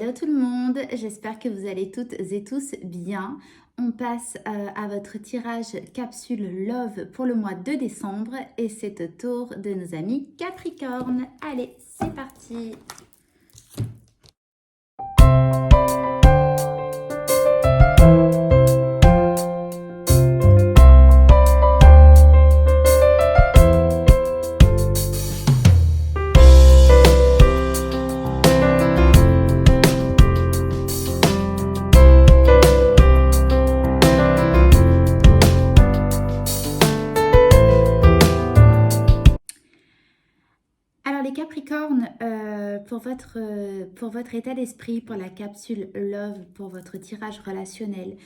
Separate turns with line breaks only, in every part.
Hello tout le monde, j'espère que vous allez toutes et tous bien. On passe à votre tirage capsule Love pour le mois de décembre et c'est au tour de nos amis Capricorne. Allez, c'est parti! Alors les Capricornes, pour votre état d'esprit, pour la capsule Love, pour votre tirage relationnel,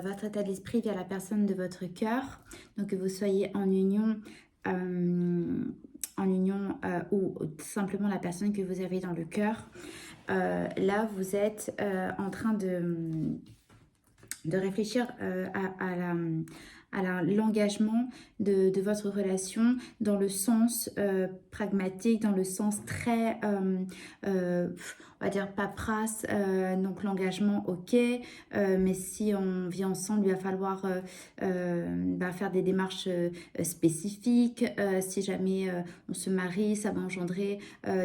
votre état d'esprit via la personne de votre cœur, donc que vous soyez en union ou tout simplement la personne que vous avez dans le cœur, là vous êtes en train de réfléchir à l'engagement de votre relation dans le sens pragmatique, dans le sens très, on va dire, paperasse. Donc l'engagement, ok, mais si on vit ensemble, il va falloir faire des démarches spécifiques. Si jamais on se marie, ça va engendrer quand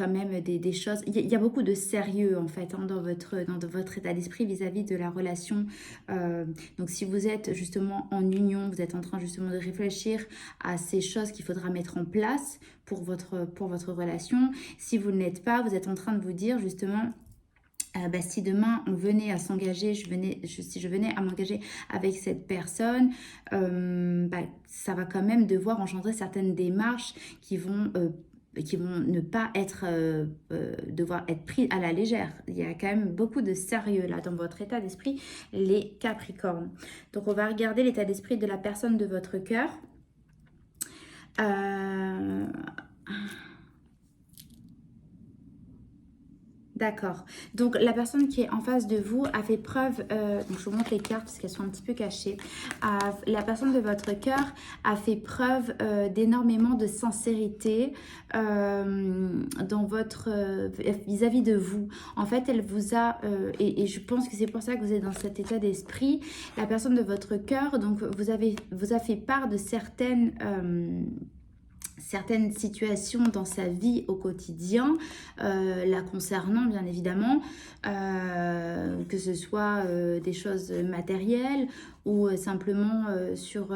même des choses. Il y a beaucoup de sérieux en fait dans votre état d'esprit vis-à-vis de la relation. Donc si vous êtes justement en union, vous êtes en train justement de réfléchir à ces choses qu'il faudra mettre en place pour votre relation. Si vous ne l'êtes pas, vous êtes en train de vous dire justement... si demain on venait à s'engager, si je venais à m'engager avec cette personne, ça va quand même devoir engendrer certaines démarches qui vont ne pas être devoir être pris à la légère. Il y a quand même beaucoup de sérieux là dans votre état d'esprit, les Capricornes. Donc on va regarder l'état d'esprit de la personne de votre cœur. D'accord. Donc, la personne qui est en face de vous a fait preuve... donc, je vous montre les cartes parce qu'elles sont un petit peu cachées. La personne de votre cœur a fait preuve d'énormément de sincérité dans votre... vis-à-vis de vous. En fait, elle vous a... et je pense que c'est pour ça que vous êtes dans cet état d'esprit. La personne de votre cœur, donc, vous a fait part de certaines situations dans sa vie au quotidien, la concernant bien évidemment, que ce soit des choses matérielles ou simplement sur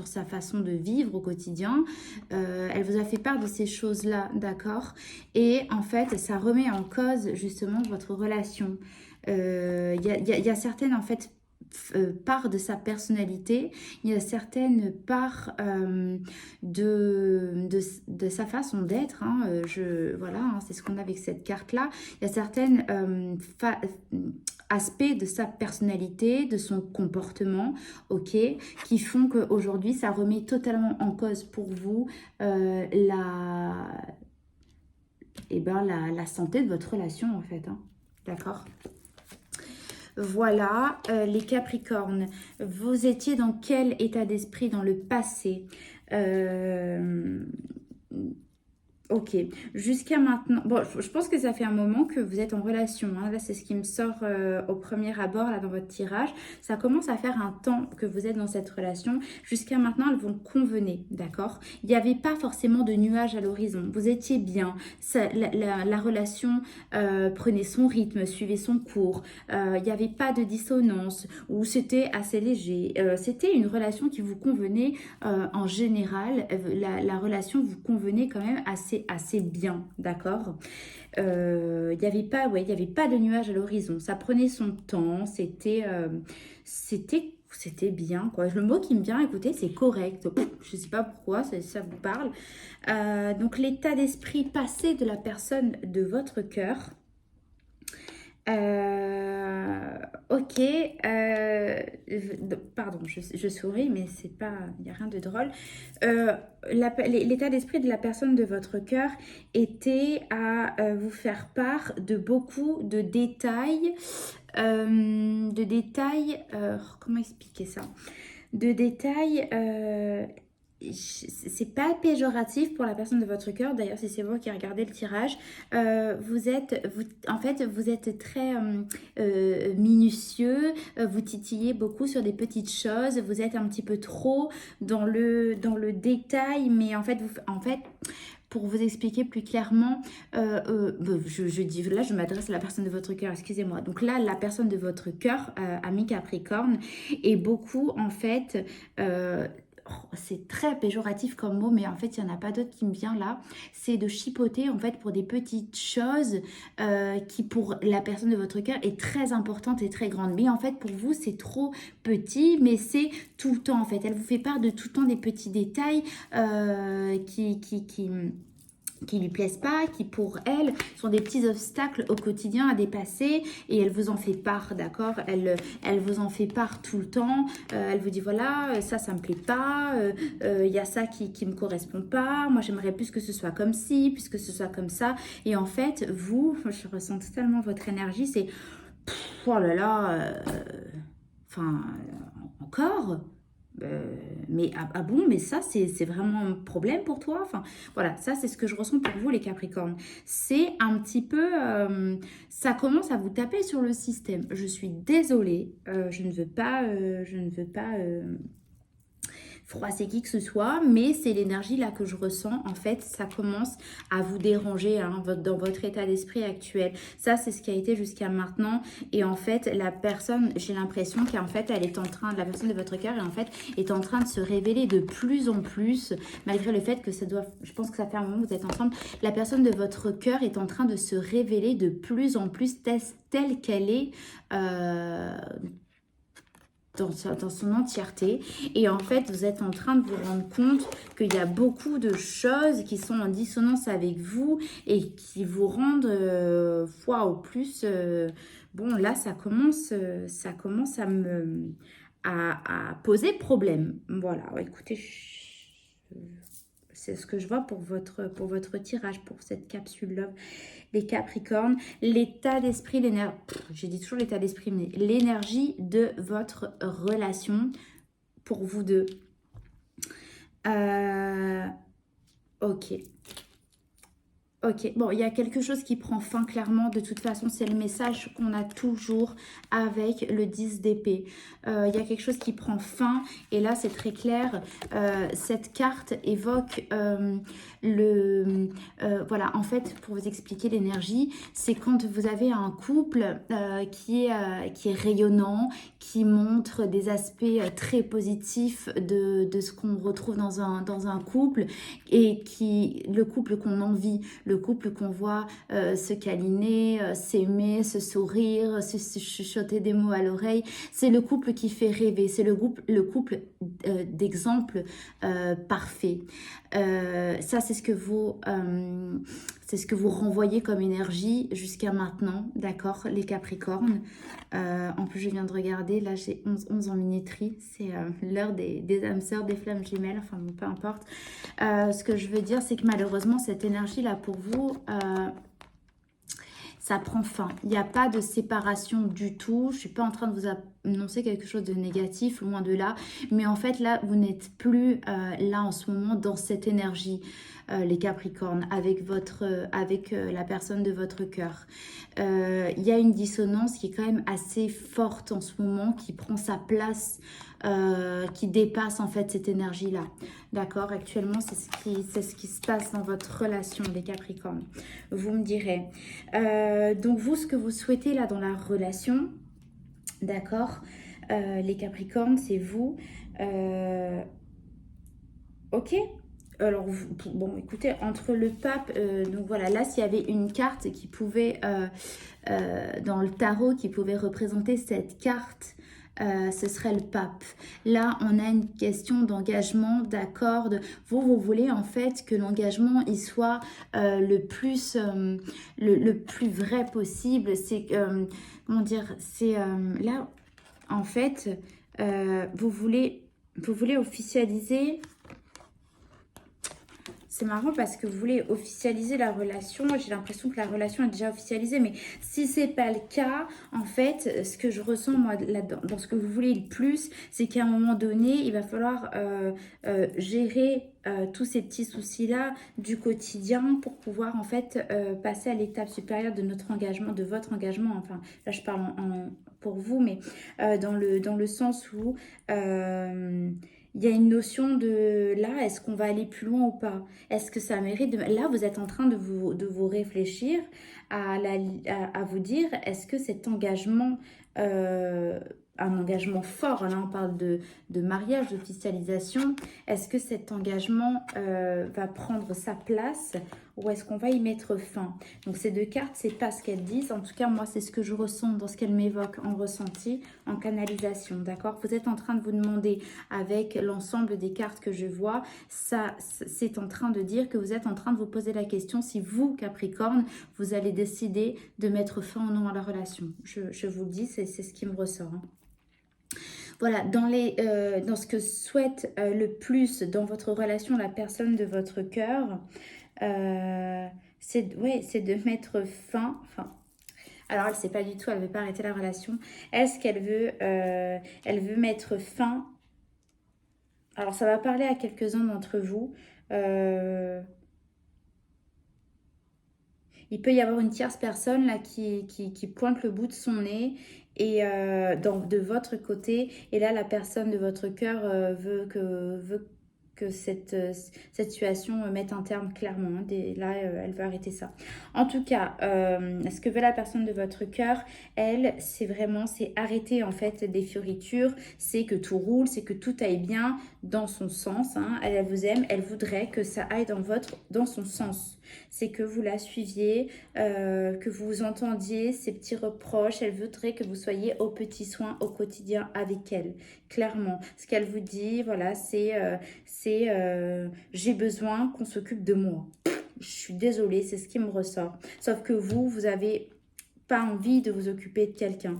sa façon de vivre au quotidien. Elle vous a fait part de ces choses-là, d'accord? Et en fait, ça remet en cause justement votre relation. Il y a certaines en fait part de sa personnalité, il y a certaines parts de sa façon d'être, hein, c'est ce qu'on a avec cette carte-là. Il y a certaines aspects de sa personnalité, de son comportement, ok, qui font qu'aujourd'hui, ça remet totalement en cause pour vous la santé de votre relation, en fait, hein. D'accord ? Voilà, les Capricornes, vous étiez dans quel état d'esprit dans le passé? Ok, jusqu'à maintenant, bon, je pense que ça fait un moment que vous êtes en relation, hein. Là c'est ce qui me sort au premier abord là dans votre tirage. Ça commence à faire un temps que vous êtes dans cette relation. Jusqu'à maintenant, elles vous convenaient, d'accord? Il n'y avait pas forcément de nuages à l'horizon, vous étiez bien, la relation prenait son rythme, suivait son cours, il n'y avait pas de dissonance, ou c'était assez léger. C'était une relation qui vous convenait en général, la relation vous convenait quand même assez bien, d'accord? Il n'y avait pas de nuages à l'horizon, ça prenait son temps, c'était bien, quoi. Le mot qui me vient, écoutez, c'est correct. Je ne sais pas pourquoi, ça vous parle. Donc, l'état d'esprit passé de la personne de votre cœur. Ok, pardon, je souris, mais c'est pas, il n'y a rien de drôle. L'état d'esprit de la personne de votre cœur était à vous faire part de beaucoup de détails, comment expliquer ça? De détails c'est pas péjoratif pour la personne de votre cœur. D'ailleurs, si c'est vous qui regardez le tirage, en fait, vous êtes très minutieux. Vous titillez beaucoup sur des petites choses. Vous êtes un petit peu trop dans le détail, mais en fait, pour vous expliquer plus clairement, je dis là, je m'adresse à la personne de votre cœur, excusez-moi. Donc là, la personne de votre cœur, ami Capricorne, est beaucoup en fait. C'est très péjoratif comme mot, mais en fait, il n'y en a pas d'autre qui me vient là. C'est de chipoter en fait pour des petites choses qui, pour la personne de votre cœur, est très importante et très grande. Mais en fait, pour vous, c'est trop petit, mais c'est tout le temps en fait. Elle vous fait part de tout le temps des petits détails qui lui plaisent pas, qui pour elle sont des petits obstacles au quotidien à dépasser, et elle vous en fait part, d'accord, elle vous en fait part tout le temps. Elle vous dit voilà, ça me plaît pas, il y a ça qui me correspond pas, moi j'aimerais plus que ce soit comme ci, plus que ce soit comme ça. Et en fait, vous, je ressens totalement votre énergie, c'est oh là là, encore. Mais bon, mais ça c'est vraiment un problème pour toi. Enfin voilà, ça c'est ce que je ressens pour vous les Capricornes. C'est un petit peu, ça commence à vous taper sur le système. Je suis désolée, je ne veux pas froisser qui que ce soit, mais c'est l'énergie là que je ressens. En fait, ça commence à vous déranger hein, dans votre état d'esprit actuel. Ça, c'est ce qui a été jusqu'à maintenant. Et en fait, la personne, j'ai l'impression qu'en fait, elle est en train, la personne de votre cœur, et en fait, est en train de se révéler de plus en plus, malgré le fait que ça doit, je pense que ça fait un moment que vous êtes ensemble, la personne de votre cœur est en train de se révéler de plus en plus telle qu'elle est. Dans son entièreté. Et en fait, vous êtes en train de vous rendre compte qu'il y a beaucoup de choses qui sont en dissonance avec vous et qui vous rendent foi au plus. Bon, là, ça commence à poser problème. Voilà, écoutez, c'est ce que je vois pour votre tirage, pour cette capsule Love. Les Capricornes, l'état d'esprit, l'énergie, j'ai dit toujours l'état d'esprit, mais l'énergie de votre relation pour vous deux. Ok. Ok, bon, il y a quelque chose qui prend fin clairement. De toute façon, c'est le message qu'on a toujours avec le 10 d'épée. Il y a quelque chose qui prend fin et là, c'est très clair. Cette carte évoque voilà, en fait, pour vous expliquer l'énergie, c'est quand vous avez un couple qui est rayonnant, qui montre des aspects très positifs de ce qu'on retrouve dans un couple et le couple qu'on envie, le couple qu'on voit se câliner, s'aimer, se sourire, se chuchoter des mots à l'oreille. C'est le couple qui fait rêver, c'est le couple d'exemple parfait. Ça, c'est ce que vous renvoyez comme énergie jusqu'à maintenant, d'accord, les Capricornes. En plus, je viens de regarder, là, j'ai 11 en minuterie. C'est l'heure des âmes sœurs, des flammes jumelles, enfin, bon, peu importe. Ce que je veux dire, c'est que malheureusement, cette énergie-là, pour vous, ça prend fin. Il n'y a pas de séparation du tout. Je ne suis pas en train de vous annoncer quelque chose de négatif, loin de là. Mais en fait, là, vous n'êtes plus là en ce moment dans cette énergie, les Capricornes, avec la personne de votre cœur. Il y a une dissonance qui est quand même assez forte en ce moment, qui prend sa place, qui dépasse en fait cette énergie-là. D'accord, actuellement, c'est ce qui se passe dans votre relation, les Capricornes. Vous me direz. Donc, vous, ce que vous souhaitez là dans la relation, d'accord, les Capricornes, c'est vous. Ok. Alors, bon, écoutez, entre le pape, donc voilà, là, s'il y avait une carte qui pouvait, dans le tarot, qui pouvait représenter cette carte, ce serait le pape. Là, on a une question d'engagement, d'accord. Vous voulez en fait que l'engagement, il soit le plus vrai possible. C'est, comment dire, c'est là, en fait, vous voulez officialiser C'est marrant parce que vous voulez officialiser la relation. J'ai l'impression que la relation est déjà officialisée. Mais si c'est pas le cas, en fait, ce que je ressens moi là-dedans, dans ce que vous voulez le plus, c'est qu'à un moment donné, il va falloir gérer tous ces petits soucis-là du quotidien pour pouvoir en fait passer à l'étape supérieure de notre engagement, de votre engagement. Enfin, là je parle pour vous, mais dans le sens où il y a une notion de là, est-ce qu'on va aller plus loin ou pas? Est-ce que ça mérite de... Là, vous êtes en train de vous réfléchir à vous dire, est-ce que cet engagement, un engagement fort, là on parle de mariage, d'officialisation, est-ce que cet engagement va prendre sa place ou est-ce qu'on va y mettre fin? Donc ces deux cartes, c'est pas ce qu'elles disent. En tout cas, moi, c'est ce que je ressens dans ce qu'elles m'évoquent en ressenti, en canalisation, d'accord? Vous êtes en train de vous demander, avec l'ensemble des cartes que je vois, ça, c'est en train de dire que vous êtes en train de vous poser la question si vous, Capricorne, vous allez décider de mettre fin ou non à la relation. Je vous le dis, c'est ce qui me ressort, hein. Voilà, dans ce que souhaite le plus dans votre relation la personne de votre cœur, c'est de mettre fin. Enfin, alors elle sait pas du tout, elle veut pas arrêter la relation. Est-ce qu'elle elle veut mettre fin? Alors ça va parler à quelques-uns d'entre vous. Il peut y avoir une tierce personne là qui pointe le bout de son nez et de votre côté. Et là, la personne de votre cœur veut que cette situation mette un terme clairement, hein. Là, elle veut arrêter ça. En tout cas, ce que veut la personne de votre cœur, elle, c'est arrêter en fait des fioritures, c'est que tout roule, c'est que tout aille bien dans son sens, hein. Elle vous aime, elle voudrait que ça aille dans son sens. C'est que vous la suiviez, que vous entendiez ses petits reproches. Elle voudrait que vous soyez aux petits soins au quotidien avec elle, clairement. Ce qu'elle vous dit, voilà, j'ai besoin qu'on s'occupe de moi. Je suis désolée, c'est ce qui me ressort. Sauf que vous n'avez pas envie de vous occuper de quelqu'un.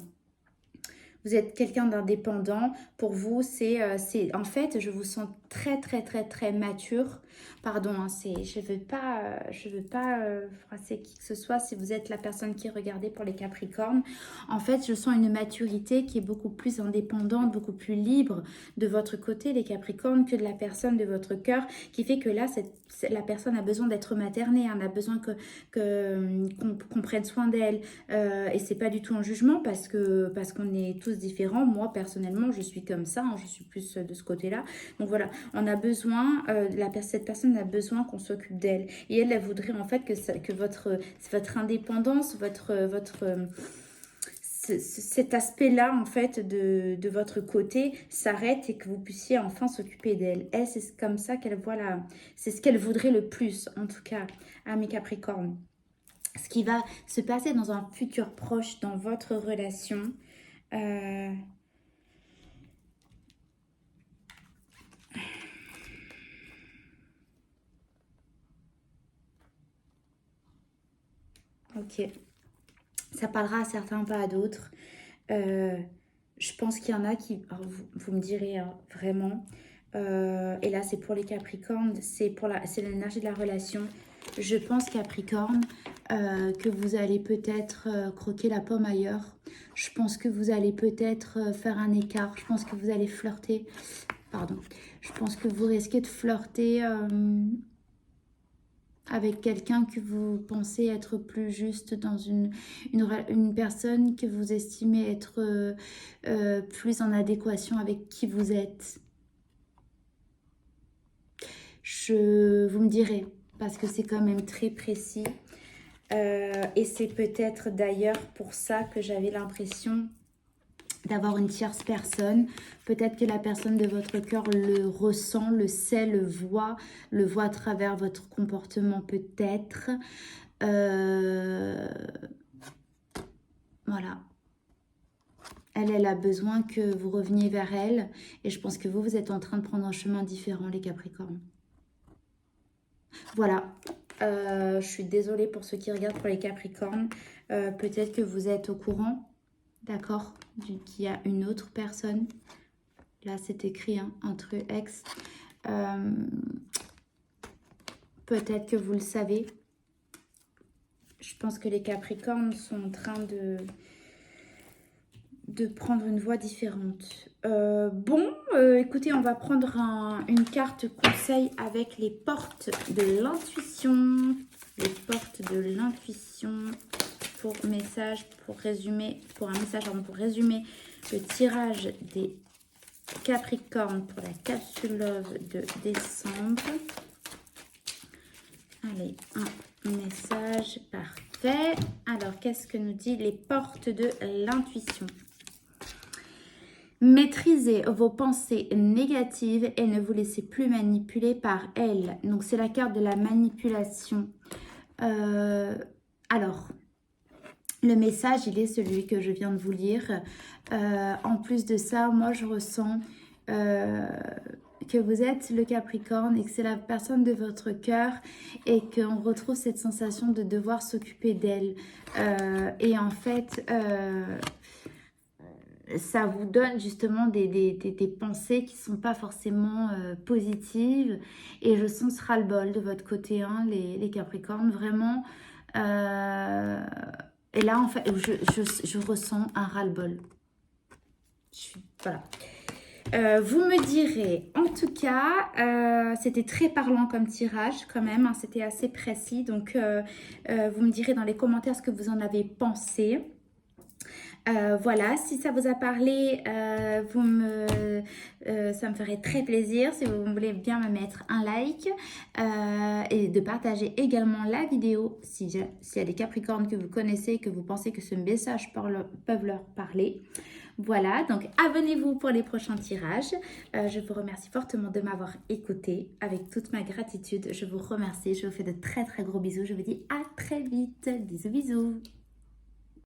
Vous êtes quelqu'un d'indépendant. Pour vous, en fait, je vous sens très, très, très, très mature. Pardon, hein, je veux pas froisser qui que ce soit si vous êtes la personne qui regardait pour les Capricornes. En fait, je sens une maturité qui est beaucoup plus indépendante, beaucoup plus libre de votre côté, les Capricornes, que de la personne de votre cœur, qui fait que là, la personne a besoin d'être maternée, hein, a besoin qu'on prenne soin d'elle. Et c'est pas du tout un jugement parce qu'on est tous différents. Moi, personnellement, je suis comme ça, hein, je suis plus de ce côté-là. Donc voilà, on a besoin, cette personne a besoin qu'on s'occupe d'elle. Et elle voudrait en fait que votre indépendance, cet aspect-là, en fait, de votre côté s'arrête et que vous puissiez enfin s'occuper d'elle. Elle, c'est comme ça qu'elle voit c'est ce qu'elle voudrait le plus, en tout cas, à mes Capricornes. Ce qui va se passer dans un futur proche dans votre relation. Ok. Ça parlera à certains, pas à d'autres. Je pense qu'il y en a qui... vous me direz, hein, vraiment. Et là, c'est pour les Capricornes. C'est l'énergie de la relation. Je pense, Capricorne, que vous allez peut-être croquer la pomme ailleurs. Je pense que vous allez peut-être faire un écart. Je pense que vous allez flirter. Pardon. Je pense que vous risquez de flirter avec quelqu'un que vous pensez être plus juste dans une personne que vous estimez être plus en adéquation avec qui vous êtes. Vous me direz, parce que c'est quand même très précis. Et c'est peut-être d'ailleurs pour ça que j'avais l'impression d'avoir une tierce personne. Peut-être que la personne de votre cœur le ressent, le sait, le voit à travers votre comportement peut-être. Voilà. Elle a besoin que vous reveniez vers elle. Et je pense que vous êtes en train de prendre un chemin différent, les Capricornes. Voilà. Je suis désolée pour ceux qui regardent pour les Capricornes. Peut-être que vous êtes au courant, d'accord, qu'il y a une autre personne. Là, c'est écrit, hein, entre ex. peut-être que vous le savez. Je pense que les Capricornes sont en train de prendre une voie différente. Écoutez, on va prendre une carte conseil avec les portes de l'intuition. Les portes de l'intuition pour message, pour résumer, pour un message, pour résumer le tirage des Capricornes pour la capsule Love de décembre. Allez, un message parfait. Alors, qu'est-ce que nous dit les portes de l'intuition? Maîtrisez vos pensées négatives et ne vous laissez plus manipuler par elles. Donc, c'est la carte de la manipulation. Alors, le message, il est celui que je viens de vous lire. En plus de ça, moi, je ressens que vous êtes le Capricorne et que c'est la personne de votre cœur et qu'on retrouve cette sensation de devoir s'occuper d'elle. Et en fait, ça vous donne justement des pensées qui ne sont pas forcément positives. Et je sens ce ras-le-bol de votre côté, hein, les Capricornes, vraiment. Et là, en fait, je ressens un ras-le-bol. Voilà. Vous me direz, en tout cas, c'était très parlant comme tirage quand même, hein, c'était assez précis. Donc, vous me direz dans les commentaires ce que vous en avez pensé. Voilà, si ça vous a parlé, ça me ferait très plaisir si vous voulez bien me mettre un like et de partager également la vidéo s'il y a des Capricornes que vous connaissez et que vous pensez que ce message peuvent leur parler. Voilà, donc abonnez-vous pour les prochains tirages. Je vous remercie fortement de m'avoir écouté avec toute ma gratitude. Je vous remercie, je vous fais de très très gros bisous. Je vous dis à très vite. Bisous bisous.